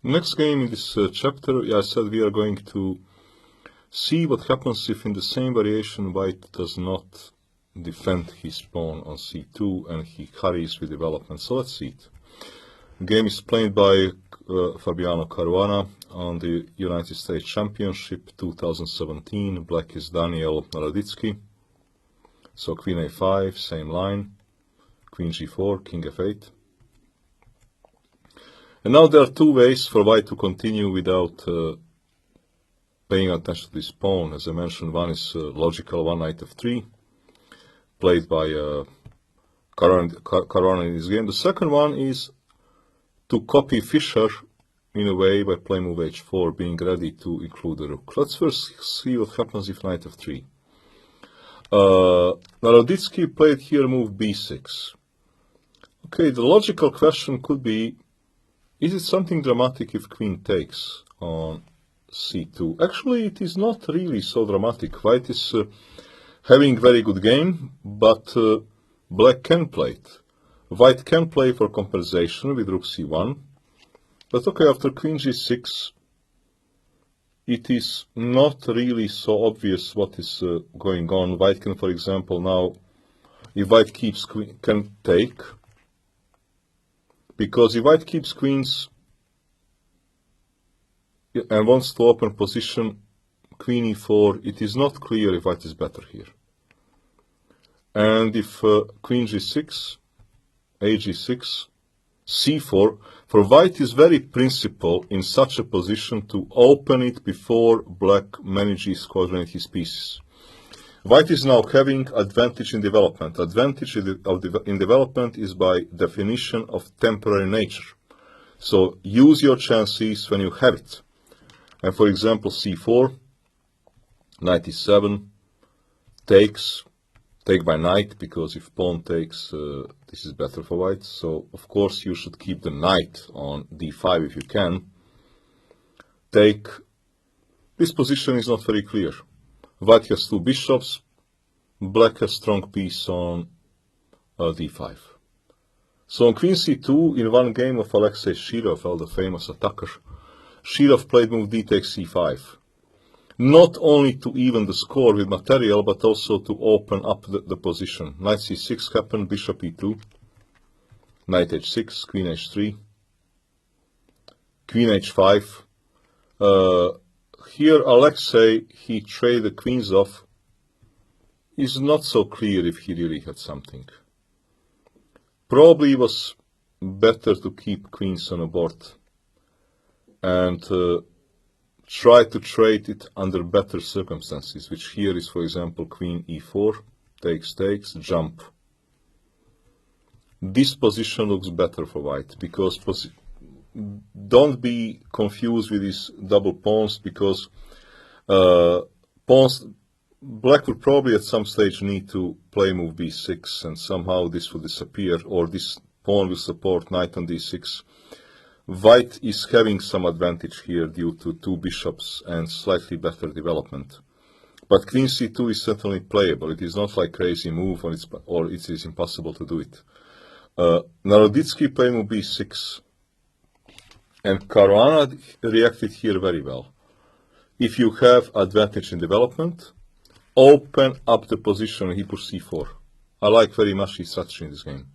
Next game in this chapter, I said we are going to see what happens if in the same variation white does not defend his pawn on c2 and he hurries with development. So let's see it. The game is played by Caruana on the United States Championship 2017. Black is Daniel Noroditsky. So queen a5, same line, queen g4, king f8. And now there are two ways for white to continue without paying attention to this pawn. As I mentioned, one is logical, one knight f3, played by Caruana in this game. The second one is to copy Fischer in a way by playing move h4, being ready to include the rook. Let's first see what happens if knight f3. Noroditsky played here move b6. Okay, the logical question could be, is it something dramatic if queen takes on c2? Actually, it is not really so dramatic. White is having very good game, but black can play it. White can play for compensation with rook c1, but okay, after queen g6, it is not really so obvious what is going on. White can, for example, now, if white keeps queen, can take, because if white keeps queens and wants to open position queen e4, it is not clear if white is better here. And if queen g6, a6, c4, for white is very principal in such a position to open it before black manages to coordinate his pieces. White is now having advantage in development. Advantage in development is by definition of temporary nature. So use your chances when you have it. And for example, c4, knight e7, takes, take by knight, because if pawn takes, this is better for white. So of course you should keep the knight on d5 if you can. Take, this position is not very clear. White has two bishops, black has strong piece on d5. So on queen c2, in one game of Alexei Shirov, the famous attacker, Shirov played move d takes c5. Not only to even the score with material, but also to open up the position. Knight c6 happened, bishop e2, knight h6, queen h3, queen h5. Here Alexei, he traded the queens off. It's not so clear if he really had something. Probably it was better to keep queens on a board and try to trade it under better circumstances, which here is, for example, queen e4, takes, takes, jump. This position looks better for white, because don't be confused with these double pawns, because pawns, black will probably at some stage need to play move b6, and somehow this will disappear, or this pawn will support knight on d6. White is having some advantage here due to two bishops and slightly better development. But queen c2 is certainly playable. It is not like crazy move, or it is impossible to do it. Noroditsky played move b6, and Caruana reacted here very well. If you have advantage in development, open up the position and he pushed c4. I like very much his strategy in this game.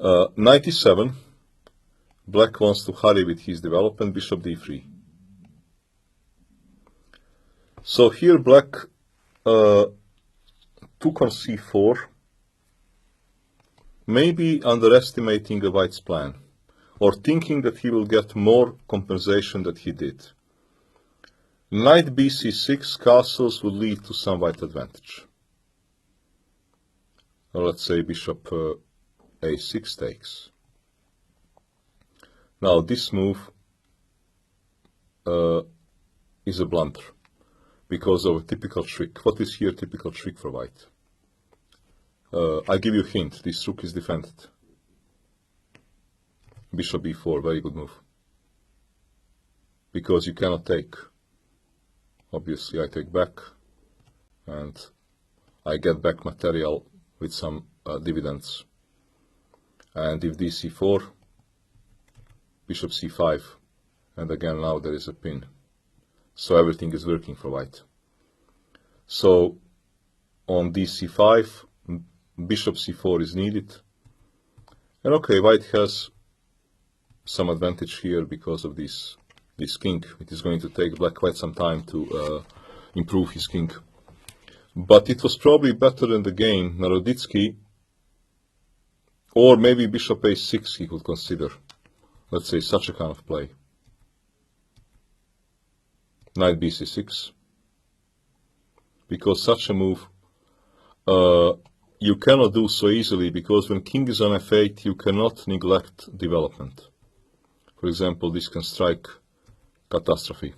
Knight e7. Black wants to hurry with his development, bishop d3. So here black took on c4, maybe underestimating the white's plan, or thinking that he will get more compensation than he did. Knight bc6 castles would lead to some white advantage. Let's say bishop a6 takes. Now this move is a blunder because of a typical trick. What is here typical trick for white? I give you a hint, this rook is defended. Bishop b4, very good move. Because you cannot take. Obviously I take back and I get back material with some dividends. And if dc4, bishop c5, and again now there is a pin. So everything is working for white. So on dc5, bishop c4 is needed. And okay, white has some advantage here because of this king. It is going to take black quite some time to improve his king. But it was probably better in the game. Noroditsky, or maybe bishop a6 he could consider. Let's say such a kind of play. Knight bc6. Because such a move you cannot do so easily, because when king is on f8 you cannot neglect development. For example, this can strike catastrophe.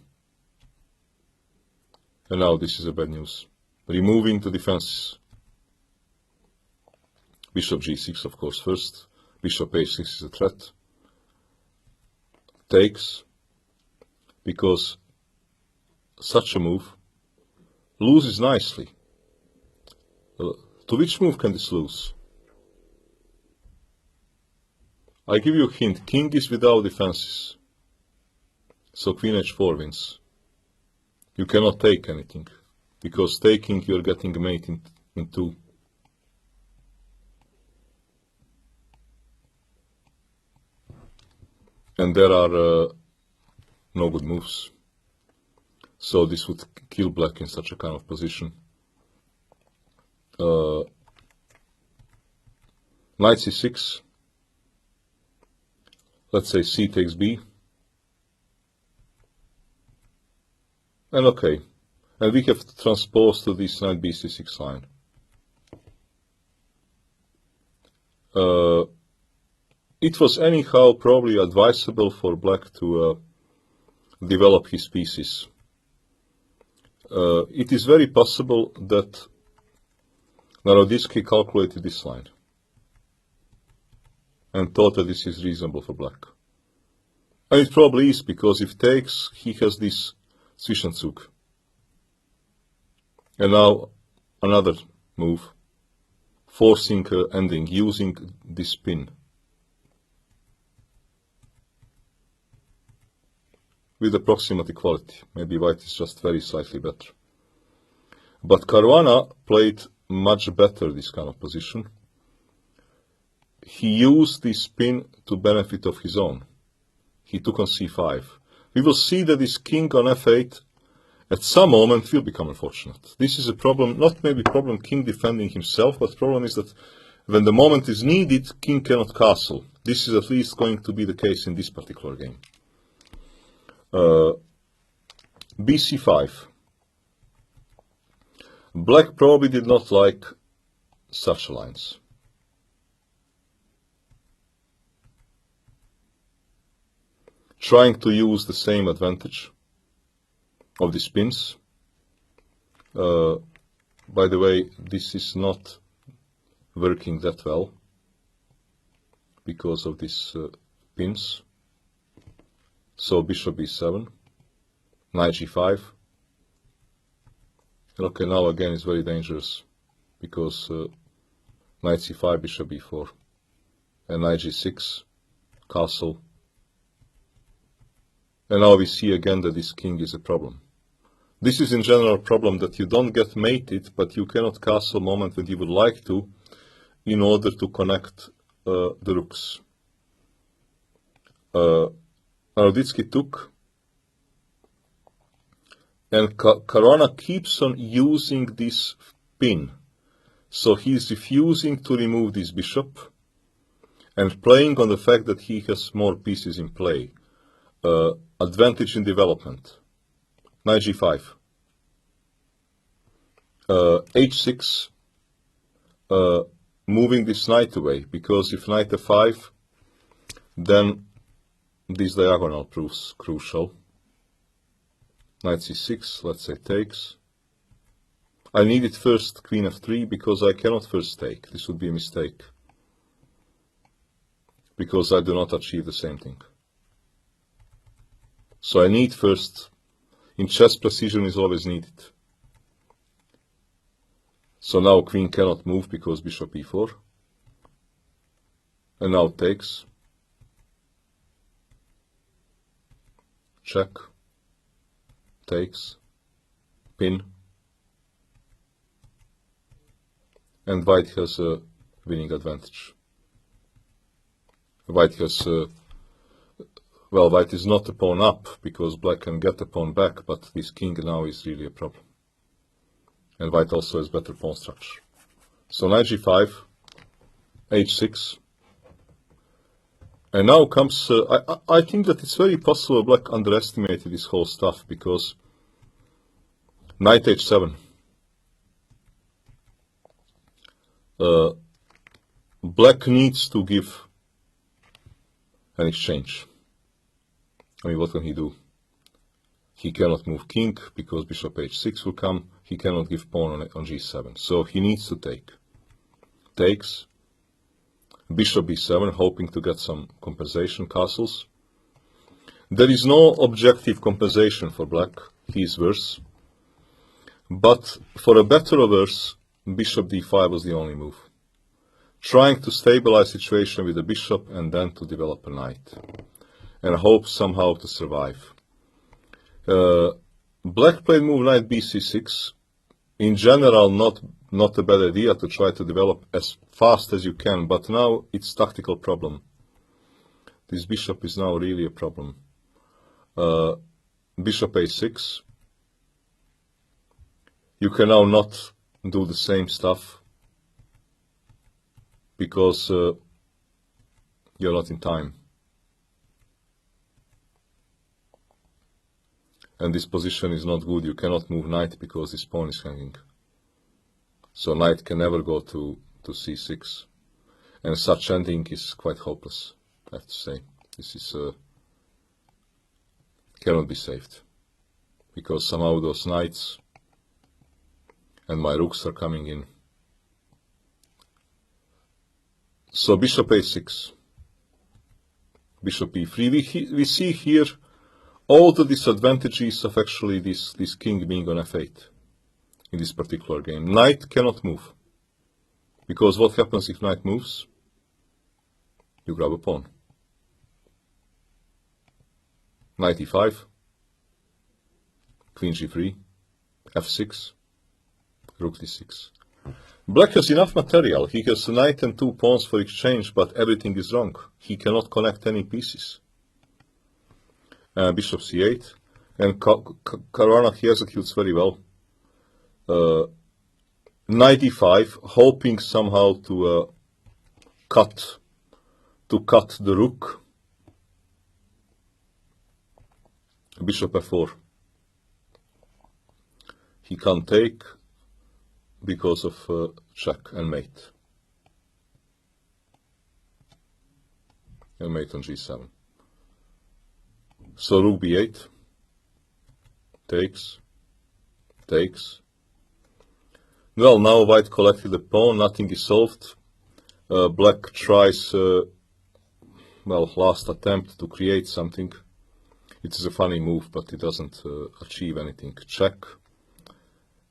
And now this is a bad news. Removing the defenses. Bishop g6, of course, first. Bishop a6 is a threat. Takes, because such a move loses nicely. To which move can this lose? I give you a hint. King is without defenses. So queen h4 wins. You cannot take anything, because taking you are getting a mate in two. And there are no good moves. So this would kill black in such a kind of position. Knight c6. Let's say c takes b. And okay. And we have transposed to this knight bc6 line. It was anyhow probably advisable for black to develop his pieces. It is very possible that Noroditsky calculated this line and thought that this is reasonable for black. And it probably is, because if takes, he has this Zwischenzug. And now another move, forcing ending, using this pin. With approximate equality. Maybe white is just very slightly better. But Caruana played much better this kind of position. He used this pin to benefit of his own. He took on c5. We will see that this king on f8 at some moment will become unfortunate. This is a problem, not maybe problem king defending himself, but problem is that when the moment is needed, king cannot castle. This is at least going to be the case in this particular game. bc5. Black probably did not like such lines. Trying to use the same advantage of the pins. By the way, this is not working that well because of these pins. So bishop b7, knight g5. Okay, now again it's very dangerous, because knight c5, bishop b4, and knight g6, castle. And now we see again that this king is a problem. This is in general a problem, that you don't get mated, but you cannot castle moment when you would like to, in order to connect the rooks. Noroditsky took, and Caruana keeps on using this pin. So he is refusing to remove this bishop and playing on the fact that he has more pieces in play. Advantage in development. Knight g5. h6. Moving this knight away, because if knight f5, then this diagonal proves crucial. Knight c6, let's say takes. I needed first queen f3, because I cannot first take. This would be a mistake, because I do not achieve the same thing. So I need first, in chess precision is always needed. So now queen cannot move because bishop e4. And now takes. check, takes, pin, and white has a winning advantage. White has, well, white is not a pawn up, because black can get the pawn back, but this king now is really a problem. And white also has better pawn structure. So knight g5, h6, and now comes, I think that it's very possible black underestimated this whole stuff, because knight h7, black needs to give an exchange. I mean, what can he do? He cannot move king, because bishop h6 will come. He cannot give pawn on g7, so he needs to take. Takes, bishop b7, hoping to get some compensation castles. There is no objective compensation for black, he is worse. But for a better or worse, bishop d5 was the only move. Trying to stabilize the situation with the bishop and then to develop a knight. And hope somehow to survive. Black played move knight bc6. In general, not a bad idea to try to develop as fast as you can, but now it's tactical problem. This bishop is now really a problem. Bishop a6. You can now not do the same stuff, because you're not in time. And this position is not good. You cannot move knight because this pawn is hanging. So knight can never go to c6. And such ending is quite hopeless, I have to say. This is cannot be saved. Because somehow those knights and my rooks are coming in. So bishop a6. Bishop e3. We see here all the disadvantages of actually this king being on f8 in this particular game. Knight cannot move, because what happens if knight moves? You grab a pawn. Knight e5, queen g3, f6, rook d6. Black has enough material. He has a knight and 2 pawns for exchange, but everything is wrong. He cannot connect any pieces. Bishop c8, and Caruana, he executes very well. Knight e5, hoping somehow to cut the rook. Bishop f4. He can't take because of check and mate. And mate on g7. So rook b8, takes. Well, now white collected the pawn, nothing is solved. Black tries, well, last attempt to create something. It is a funny move, but it doesn't achieve anything. Check,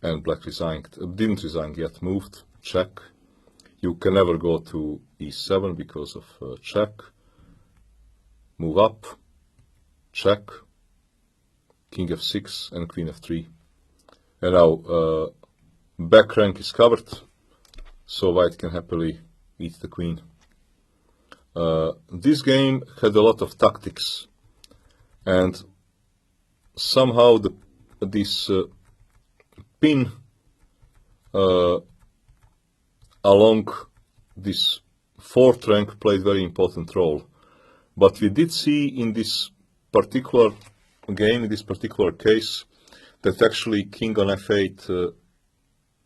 and black didn't resign yet, moved, check. You can never go to e7 because of check. Move up. Check, king f6 and queen f3. And now back rank is covered, so white can happily eat the queen. This game had a lot of tactics, and somehow this pin along this 4th rank played very important role. But we did see in this particular game, in this particular case, that actually king on f8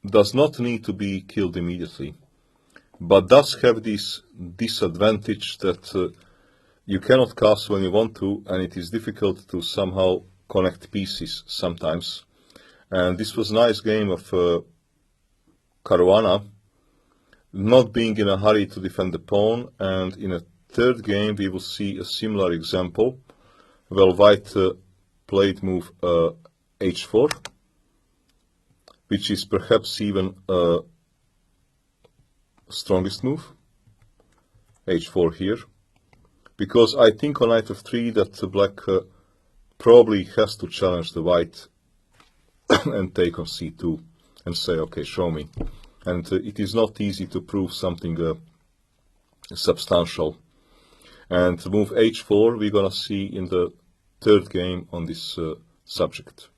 does not need to be killed immediately, but does have this disadvantage that you cannot castle when you want to, and it is difficult to somehow connect pieces sometimes. And this was a nice game of Caruana, not being in a hurry to defend the pawn, and in a 3rd game we will see a similar example. Well, white played move h4, which is perhaps even strongest move, h4 here, because I think on knight f3 that black probably has to challenge the white and take on c2 and say, okay, show me. And it is not easy to prove something substantial. And move h4 we're gonna see in the third game on this subject.